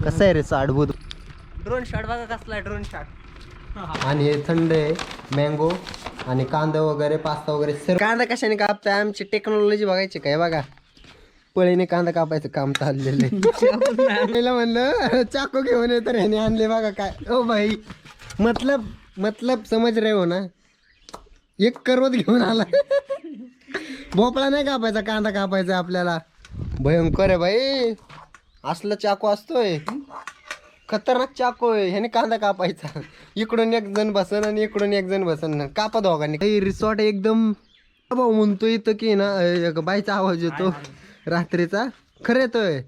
कसं आहे रे अद्भुत ड्रोन शॉट बघा कसला आहे ड्रोन शॉट. आणि हे थंड आहे मँगो आणि कांदा वगैरे पास्ता वगैरे सर्व. कांदा कशाने कापताय आमची टेक्नॉलॉजी बघायची काय बघा. पळीने कांदा कापायचं काम चाललेलं आहे. पहिला म्हणलं चाकू घेऊन ये तर ह्याने आणले बघा काय. ओ भाई मतलब समज रे हो ना. एक करवत घेऊन आला. भोपळा नाही कापायचा कांदा कापायचा आपल्याला. भयंकर आहे भाई. असलं चाकू असतोय खतरनाक चाकू आहे. ह्याने कांदा कापायचा. इकडून एक जण बसन आणि इकडून एक जण बसन कापा दोघांनी. रिसॉर्ट एकदम भाऊ म्हणतो इथं की ना बाईचा आवाज येतो रात्रीचा. खरं येतोय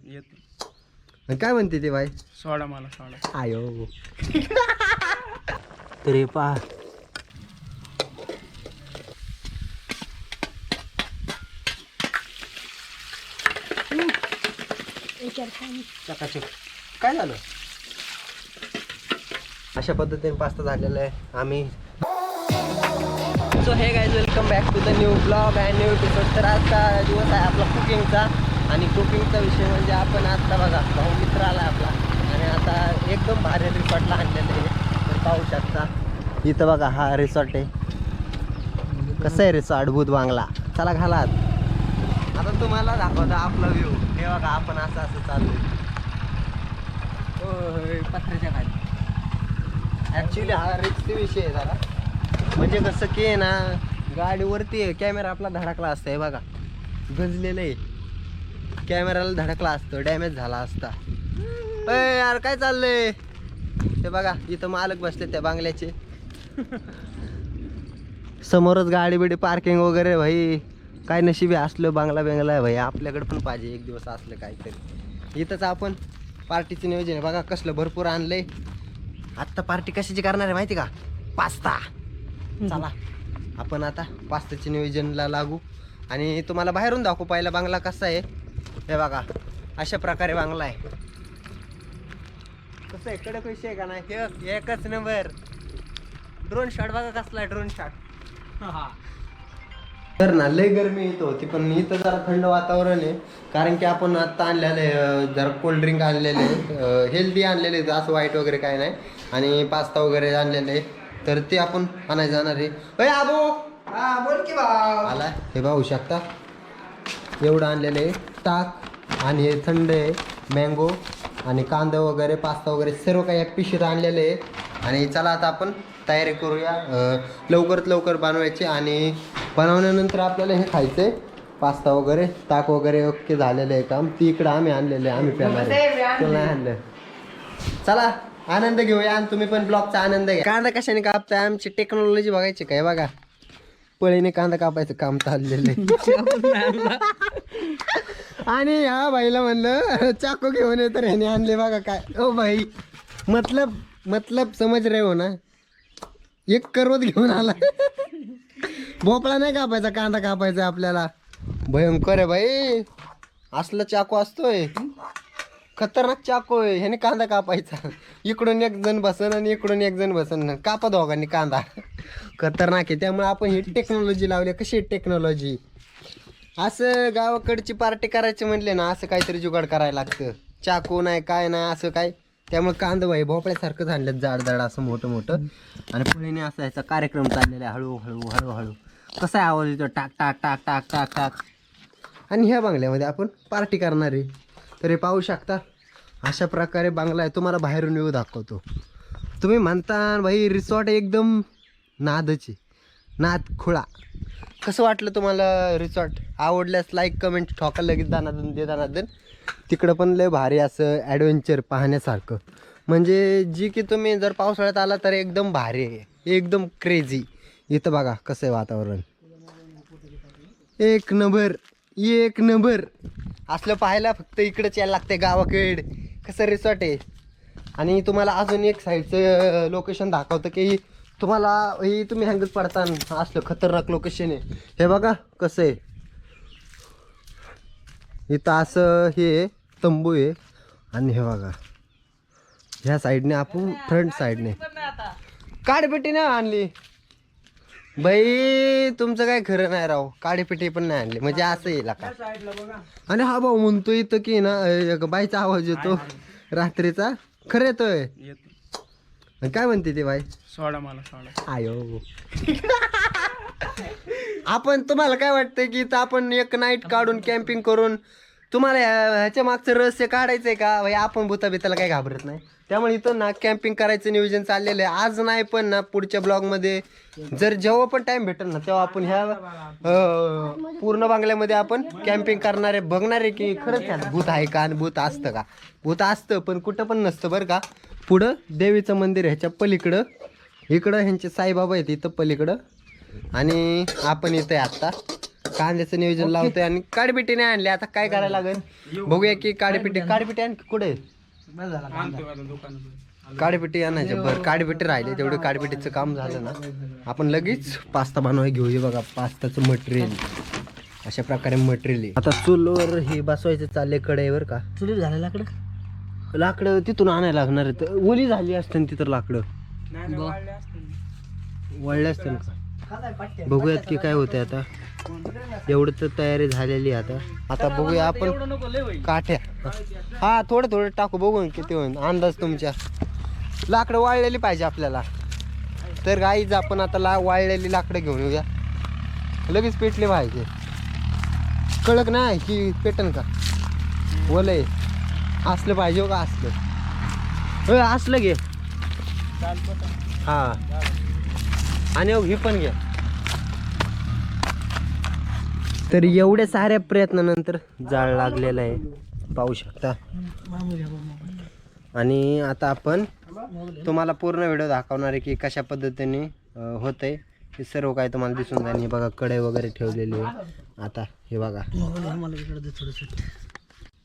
काय म्हणते ते बाई. सोडा मला सोडा. आयो तरी पा चकाचक. काय झालं. अशा पद्धतीने पास्ता झालेला आहे. आम्ही so hey guys welcome back to the new blog and new episode. तर आजचा दिवस आहे आपला कुकिंगचा. आणि कुकिंगचा विषय म्हणजे आपण आता बघा भाऊ मित्र आला आपला आणि आता एकदम भारी रिसॉर्टला आणलेलं आहे. तर पाहू शकता इथं बघा हा रिसॉर्ट आहे. कसं आहे रिसॉर्ट अद्भुत बांगला. चला घालात. आता तुम्हाला दाखवता आपला व्ह्यू. हे बघा आपण असं चालू पत्र्याच्या खाली. ॲक्च्युली हा रिस्कचा विषय आहे जरा. म्हणजे कसं की आहे ना गाडीवरती कॅमेरा आपला धडकला असता. हे बघा गंजलेलं आहे. कॅमेराला धडकला असतो डॅमेज झाला असता. अय यार काय चाललंय. ते बघा इथं मालक बसले त्या बांगल्याचे. समोरच गाडी बिडी पार्किंग वगैरे. भाई काय नशिबी असलं बांगला बेंगला आहे भाई. आपल्याकडे पण पाहिजे एक दिवस असलं काहीतरी. इथंच आपण पार्टीचं नियोजन आहे बघा कसलं भरपूर आणलंय. आत्ता पार्टी कशाची करणार आहे माहिती का. पास्ता. चला आपण आता पास्ताचे नियोजनला लागू आणि तुम्हाला बाहेरून दाखवू. पहिला बांगला कसा आहे हे बघा. अशा प्रकारे बांगला आहे. कसं आहे कडक विषय आहे का नाही. हे एकच नंबर. ड्रोन शॉट बघा कसला आहे ड्रोन शॉट. तर ना लय गरमी येत होती पण इथं जरा थंड वातावरण आहे. कारण की आपण आत्ता आणलेलं आहे जरा कोल्ड्रिंक आणलेले हेल्दी आणलेले असं वाईट वगैरे काय नाही. आणि पास्ता वगैरे आणलेले तर ते आपण आणायला जाणार आहे. अय आबू बोल की भाऊ. आला हे पाहू शकता एवढं आणलेलं आहे. ताक आणि हे थंड आहे मँगो आणि कांदा वगैरे पास्ता वगैरे सर्व काही एक पिशवीत आणलेलं आहे. आणि चला आता आपण तयारी करूया लवकरात लवकर बनवायची. आणि बनवल्यानंतर आपल्याला हे खायचं आहे पास्ता वगैरे ताक वगैरे ओके झालेलं आहे काम. ती इकडं आम्ही आणलेलं आहे. आम्ही प्याला तुला नाही आणलं. चला आनंद घेऊया आणि तुम्ही पण ब्लॉगचा आनंद घ्या. कांदा कशाने कापताय आमची टेक्नॉलॉजी बघायची काय बघा. पळीने कांदा कापायचं काम चाललेलं आहे. आणि ह्या बाईला म्हणलं चाकू घेऊन ये तर ह्याने आणले बघा काय. ओ भाई मतलब समज रे हो ना. एक करवत घेऊन आला. भोपळा नाही कापायचा कांदा कापायचा आपल्याला. भयंकर आहे भाई. असलं चाकू असतोय खतरनाक चाकू आहे. ह्याने कांदा कापायचा. इकडून एक जण बसन आणि इकडून एक जण बसन कापा दोघांनी कांदा. खतरनाक आहे. त्यामुळे आपण ही टेक्नॉलॉजी लावली. कशी टेक्नॉलॉजी. असं गावाकडची पार्टी करायची म्हणले ना असं काहीतरी जुगाड करायला लागतं. चाकू नाही काय नाही असं काय. त्यामुळे कांदा भाई भोपळ्यासारखं झालं जाड जाड असं मोठं मोठं. आणि पुढे असं ह्याचा कार्यक्रम चाललेला आहे हळूहळू हळूहळू. कसा आहे आवाज येतो टाक टाक टाक टाक टाक टाक. आणि ह्या बांगल्यामध्ये आपण पार्टी करणार आहे. तर हे पाहू शकता अशा प्रकारे बांगला आहे. तुम्हाला बाहेरून येऊ दाखवतो. तुम्ही म्हणता भाई रिसॉर्ट एकदम नादची नाद खुळा. कसं वाटलं तुम्हाला रिसॉर्ट. आवडल्यास लाईक कमेंट ठोका लगेच दानादन दे दानादन. तिकडं पण लय भारी असं ॲडव्हेंचर पाहण्यासारखं. म्हणजे जी की तुम्ही जर पावसाळ्यात आला तर एकदम भारी आहे. एकदम क्रेझी. इथं बघा कसं आहे वातावरण. एक नंबर एक नंबर. असलं पाहायला फक्त इकडंच यायला लागते गावाकडे. कसं रिसॉर्ट आहे. आणि तुम्हाला अजून एक साईडचं लोकेशन दाखवतं की तुम्हाला ही तुम्ही हँगच पडता. असलं खतरनाक लोकेशन आहे. हे बघा कसं आहे. इथं असं हे तंबू आहे. आणि हे बघा ह्या साईडने आपण फ्रंट साईडने काडपेटी नाही आणली बाई. तुमचं काय खरं नाही राव. काडीपेटी पण नाही आणली म्हणजे असं येईल का. आणि हा भाऊ म्हणतो इथं की ना बाईचा आवाज येतो रात्रीचा खरं येतोय येतो. आणि काय म्हणते ते बाई सोडा मला सोडा. आयो आपण तुम्हाला काय वाटतंय की इथं आपण एक नाईट काढून कॅम्पिंग करून तुम्हाला ह्याच्या मागचं रहस्य काढायचंय का भाई? आपण भूता बिताला काही घाबरत नाही. त्यामुळे इथं ना कॅम्पिंग करायचं नियोजन चाललेलं आहे. आज नाही पण ना पुढच्या ब्लॉगमध्ये जर जेव्हा पण टाइम भेटेल ना तेव्हा आपण ह्या पूर्ण बांगल्यामध्ये आपण कॅम्पिंग करणारे बघणार आहे की खरंच ह्यात भूत आहे का आणि भूत असतं का. भूत असतं पण कुठं पण नसतं बरं का. पुढं देवीचं मंदिर ह्याच्या पलीकडं, इकडं ह्यांचे साईबाबा आहेत इथं पलीकडं, आणि आपण इथं आता कांद्याचं नियोजन लावतोय आणि काडीपिटी नाही आणली. आता काय करायला लागेल बघूया की काडीपिटी आणखी कुठे काडीपिटी आणायचं. बरं काडीपिटी राहिले तेवढं काडीपिटीचं काम झालं ना आपण लगेच पास्ता बनवायला घेऊया. बघा पास्ताचं मटेरियल अशा प्रकारे मटेरियल आहे. आता चुलवर हे बसवायचं चाललंय कढईवर का. चुलीवर झालं लाकडं तिथून आणायला लागणार आहे. तर ओली झाली असते तिथं लाकडं वळले असते का. बघूयात की काय होते आता. एवढं तर तयारी झालेली आहे आता बघूया आपण काठ्या. हा थोडं टाकू बघू किती होईल अंदाज तुमच्या. लाकडं वाळलेली पाहिजे आपल्याला. तर गाईज आपण आता वाळलेली लाकडं घेऊन येऊया. लगेच पेटले पाहिजे. कळक नाही की पेटन का ओलय असलं पाहिजे का. असलं घे. हा आणि हे पण घ्या. तर एवढ्या साऱ्या प्रयत्नानंतर जाळ लागलेला आहे पाहू शकता. आणि आता आपण तुम्हाला पूर्ण व्हिडिओ दाखवणार आहे की कशा पद्धतीने होतंय. हे सर्व काय तुम्हाला दिसून जाईल. हे बघा कढई वगैरे ठेवलेली आहे. आता हे बघा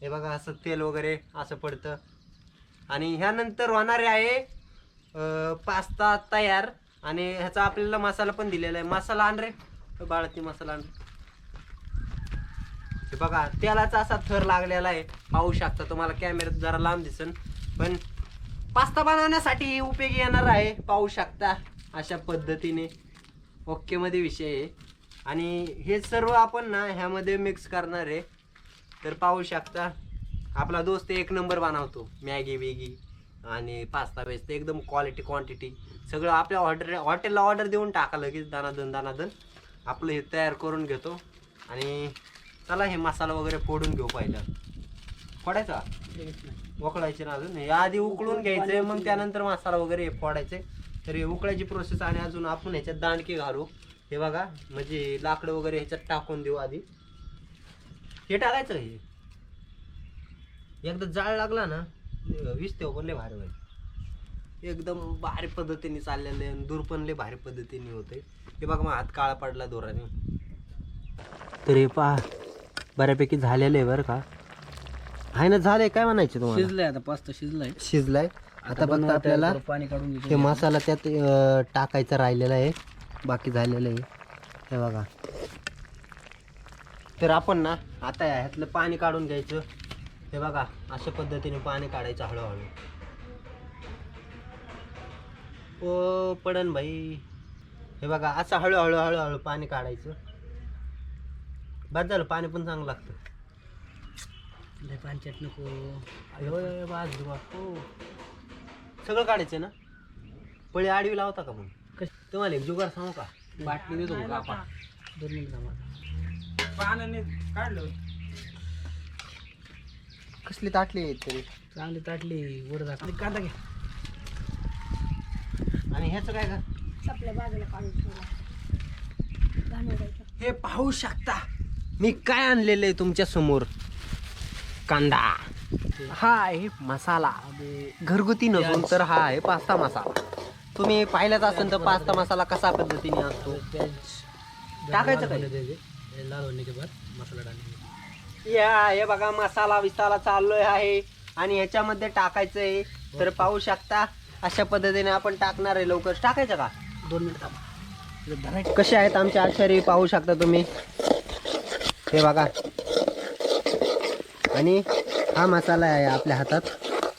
हे बघा असं तेल वगैरे असं पडतं. आणि ह्यानंतर होणारे आहे पास्ता तयार. आणि ह्याचा आपल्याला मसाला पण दिलेला आहे. मसाला आण रे बाळती मसाला आण. हे बघा तेलाचा असा थर लागलेला आहे पाहू शकता. तुम्हाला कॅमेऱ्यात जरा लांब दिसन पण पास्ता बनवण्यासाठी उपयोगी येणार आहे पाहू शकता. अशा पद्धतीने ओके मध्ये विषय आहे. आणि हे सर्व आपण ना ह्यामध्ये मिक्स करणार आहे. तर पाहू शकता आपला दोस्त एक नंबर बनवतो. मॅगी वेगी आणि पास्ता बेस्ट एकदम क्वालिटी क्वांटिटी सगळं आपल्या हॉटेलला ऑर्डर देऊन टाका लगेच दानादन आपलं हे तयार करून घेतो. आणि चला हे मसाला वगैरे फोडून घेऊ. पहिलं फोडायचा उकळायचे ना अजून. हे आधी उकळून घ्यायचंय मग त्यानंतर मसाला वगैरे फोडायचे. तर हे उकळायची प्रोसेस. आणि अजून आपण ह्याच्यात दांडके घालू. हे बघा म्हणजे लाकडं वगैरे ह्याच्यात टाकून देऊ. आधी हे टाकायचं. हे एकदा जाळ लागला ना विसते पण लय भारी होईल. एकदम भारी पद्धतीने चाललेलं आहे. दूर पण लय भारी पद्धतीने होते. हे बघा मग हात काळा पडला दोराने. तर हे पहा बऱ्यापैकी झालेलं आहे बरं का. आहे ना झालंय काय म्हणायचं तुम्हाला. शिजलाय आता पास्ता शिजलाय. आता फक्त आपल्याला पाणी काढून ते मसाला त्यात टाकायचा राहिलेला आहे. बाकी झालेलं आहे हे बघा. तर आपण ना आता ह्यातलं पाणी काढून घ्यायचं. हे बघा अशा पद्धतीने पाणी काढायचं हळूहळू. ओ पडन भाई. हे बघा असं हळूहळू पाणी काढायचं. बस झालं. पाणी पण चांगलं लागतं. पाणी नको हो सगळं काढायचं ना. पळी आडवी लावता का मग. तुम्हाला एक जुगार सांगू का. बाटली देतो का आपण 2 मिनिट पाण्याने काढलं. कसली ताटली आहे तरी चांगली ताटली वर दाखवली. कांदा घ्या. आणि ह्याचं काय का हे पाहू शकता मी काय आणलेलं आहे तुमच्या समोर. कांदा हा आहे मसाला घरगुती नसून तर हा आहे पास्ता मसाला. तुम्ही पाहिलाच असेल तर पास्ता मसाला कसा पद्धतीने असतो. टाकायचं काय लाल होने के बाद मसाला डालने. या हे बघा मसाला विसाला चाललोय आहे आणि ह्याच्यामध्ये टाकायचं आहे. तर पाहू शकता अशा पद्धतीने आपण टाकणार आहे. लवकर टाकायचं का 2 मिनिट कसे आहेत आमचे आचारी पाहू शकता तुम्ही. हे बघा आणि हा मसाला आहे आपल्या हातात.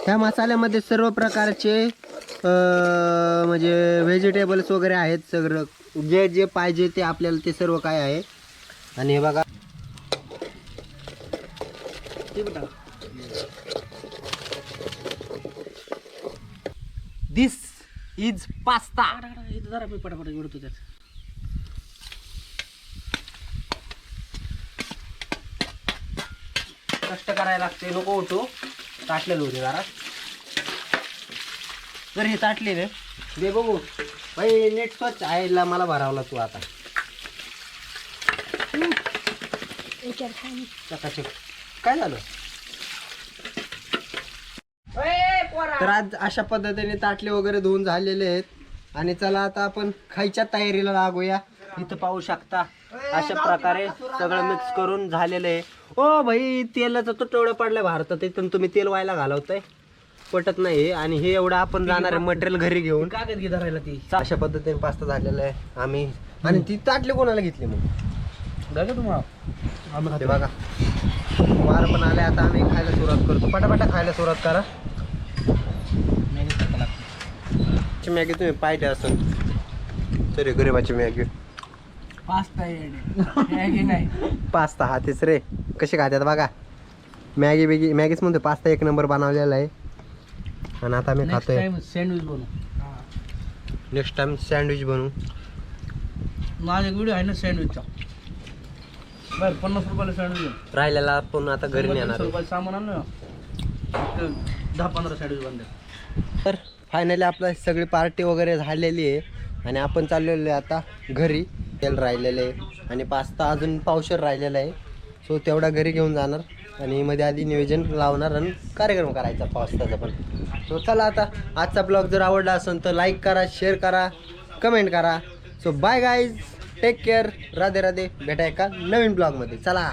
ह्या मसाल्यामध्ये सर्व प्रकारचे म्हणजे व्हेजिटेबल्स वगैरे आहेत. सगळं जे जे पाहिजे ते आपल्याला ते सर्व काय आहे. आणि हे बघा दिस इज पास्ता. इथं जरा मी पटापट विडतो त्यात. कष्ट करायला लागते, नको उठू. ताटलेलं होते जरा. तर हे ताटले रे दे बघू भाई, नेट स्वच्छ आईला मला भरावला तू आता. चकाचक. काय झालं? तर आज अशा पद्धतीने ताटले वगैरे धुवून झालेले आहेत आणि चला आता आपण खायच्या तयारीला लागूया. इथं पाहू शकता अशा प्रकारे सगळं मिक्स करून झालेलं आहे. ओ भाई तेलाचं तुटवडं पडलं भारतात, इथून तुम्ही तेल व्हायला घालवताय, पटत नाही. आणि हे एवढं आपण जाणार आहे मटेरियल घरी घेऊन. कागद घे धरायला ती. अशा पद्धतीने पास्ता झालेला आहे आम्ही. आणि ती ताटले कोणाला घेतली मग? बघा तुम्हाला ते बघा वार पण आले. आता आम्ही खायला सुरुवात करतो. पटापटा खायला सुरुवात करा. मॅगी तुम्ही पाहिजे असेल तरी गरीबाची मॅगी. पास्ता मॅगी नाही, पास्ता हा तेच रे. कसे खात्यात बघा. मॅगी बेगी मॅगीच म्हणतो, पास्ता एक नंबर बनवलेला आहे. आणि आता आम्ही खातोय. सँडविच बनवू. नेक्स्ट टाइम सँडविच बनवू. माझा व्हिडिओ आहे ना सँडविचचा. बरं 50 रुपयाला सँडविच. राहिलेला आपण आता घरी नेणार आहे. सामान आणलं 10-15 सँडविच बनले. तर फायनली आपलं सगळी पार्टी वगैरे झालेली आहे आणि आपण चाललेलो आहे आता घरी. तेल राहिलेलं आहे आणि पास्ता अजून पावशेर राहिलेला आहे. सो तेवढा घरी घेऊन जाणार आणि मध्ये आधी नियोजन लावणार आणि कार्यक्रम करायचा पास्ताचा पण. सो चला आता आजचा ब्लॉग जर आवडला असेल तर लाईक करा, शेअर करा, कमेंट करा. So bye guys, take care, Radhe Radhe. भेटा एका नवीन ब्लॉगमध्ये. चला.